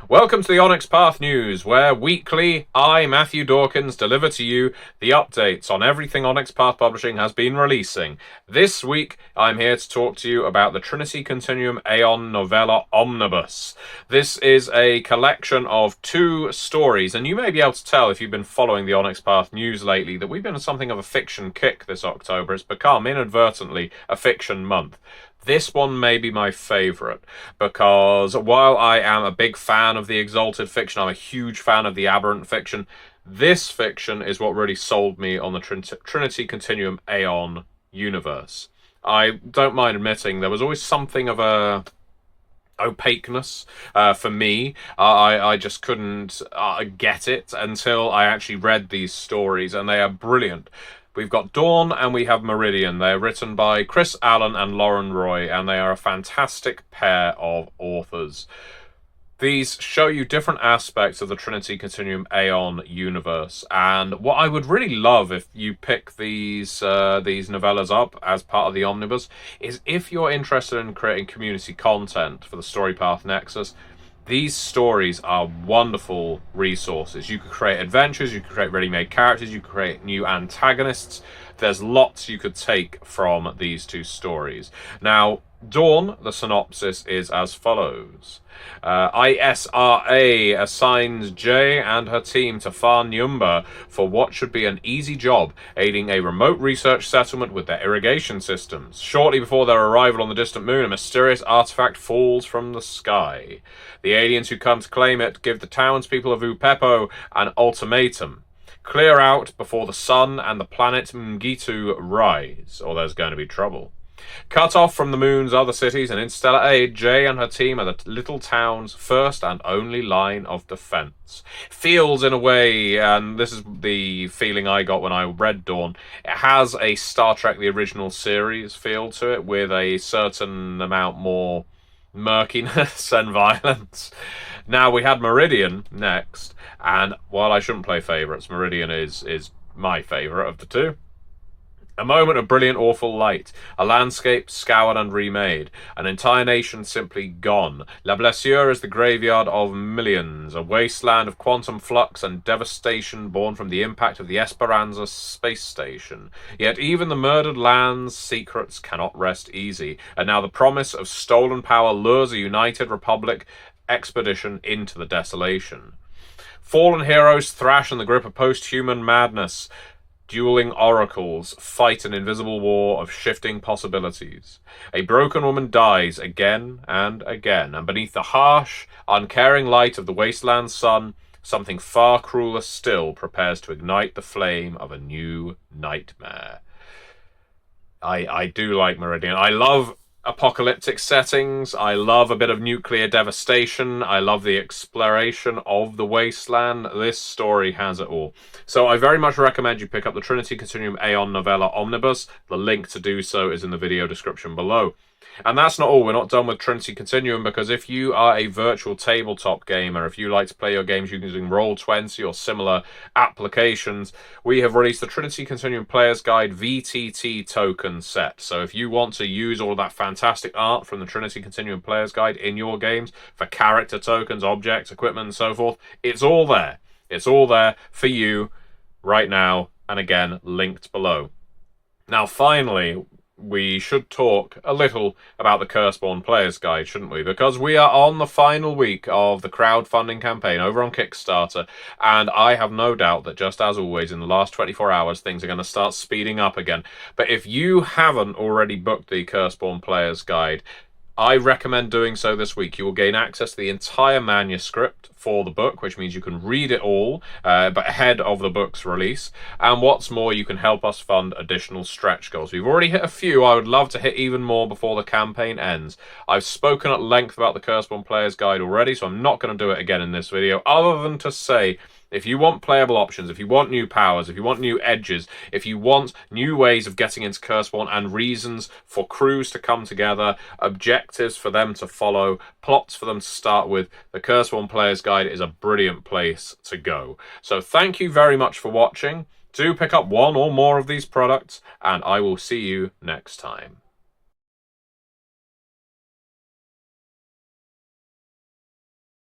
Welcome to the Onyx Path News, where weekly I, Matthew Dawkins, deliver to you the updates on everything Onyx Path Publishing has been releasing. This week, I'm here to talk to you about the Trinity Continuum Aeon Novella Omnibus. This is a collection of 2 stories, and you may be able to tell if you've been following the Onyx Path News lately that we've been on something of a fiction kick this October. It's become, inadvertently, a fiction month. This one may be my favourite, because while I am a big fan of the exalted fiction, I'm a huge fan of the aberrant fiction, this fiction is what really sold me on the Trinity Continuum Aeon universe. I don't mind admitting there was always something of a opaqueness for me. I just couldn't get it until I actually read these stories, and they are brilliant. We've got Dawn and we have Meridian. They're written by Chris Allen and Lauren Roy, and they are a fantastic pair of authors. These show you different aspects of the Trinity Continuum Aeon universe, and what I would really love if you pick these novellas up as part of the omnibus is if you're interested in creating community content for the Storypath Nexus. These stories are wonderful resources. You could create adventures, you could create ready-made characters, you could create new antagonists. There's lots you could take from these 2 stories. Now, Dawn, the synopsis is as follows. ISRA assigns Jay and her team to Far Nyumba for what should be an easy job, aiding a remote research settlement with their irrigation systems. Shortly before their arrival on the distant moon, a mysterious artifact falls from the sky. The aliens who come to claim it give the townspeople of Upepo an ultimatum. Clear out before the sun and the planet Mgitu rise, or there's going to be trouble. Cut off from the moon's other cities and interstellar aid, Jay and her team are the little town's first and only line of defense. Feels, in a way, and this is the feeling I got when I read Dawn, it has a Star Trek the Original Series feel to it, with a certain amount more murkiness and violence. Now, we had Meridian next, and while I shouldn't play favourites, Meridian is my favourite of the 2. A moment of brilliant, awful light. A landscape scoured and remade. An entire nation simply gone. La Blessure is the graveyard of millions. A wasteland of quantum flux and devastation born from the impact of the Esperanza space station. Yet even the murdered land's secrets cannot rest easy. And now the promise of stolen power lures a united republic expedition into the desolation. Fallen heroes thrash in the grip of post-human madness. Dueling oracles fight an invisible war of shifting possibilities. A broken woman dies again and again, and beneath the harsh, uncaring light of the wasteland sun, something far crueler still prepares to ignite the flame of a new nightmare. I do like Meridian. I love apocalyptic settings. I love a bit of nuclear devastation. I love the exploration of the wasteland. This story has it all. So I very much recommend you pick up the Trinity Continuum Aeon Novella Omnibus. The link to do so is in the video description below. And that's not all. We're not done with Trinity Continuum, because if you are a virtual tabletop gamer, if you like to play your games using Roll20 or similar applications, we have released the Trinity Continuum Player's Guide VTT token set. So if you want to use all of that fantastic art from the Trinity Continuum Player's Guide in your games for character tokens, objects, equipment, and so forth, it's all there. It's all there for you right now, and again, linked below. Now, finally, we should talk a little about the Curseborne Player's Guide, shouldn't we? Because we are on the final week of the crowdfunding campaign over on Kickstarter, and I have no doubt that, just as always, in the last 24 hours, things are going to start speeding up again. But if you haven't already booked the Curseborne Player's Guide, I recommend doing so this week. You will gain access to the entire manuscript for the book, which means you can read it all, but ahead of the book's release. And what's more, you can help us fund additional stretch goals. We've already hit a few. I would love to hit even more before the campaign ends. I've spoken at length about the Curseborne Player's Guide already, so I'm not going to do it again in this video, other than to say, if you want playable options, if you want new powers, if you want new edges, if you want new ways of getting into Curseborne and reasons for crews to come together, objectives for them to follow, plots for them to start with, the Curseborne Player's Guide is a brilliant place to go. So thank you very much for watching. Do pick up one or more of these products, and I will see you next time.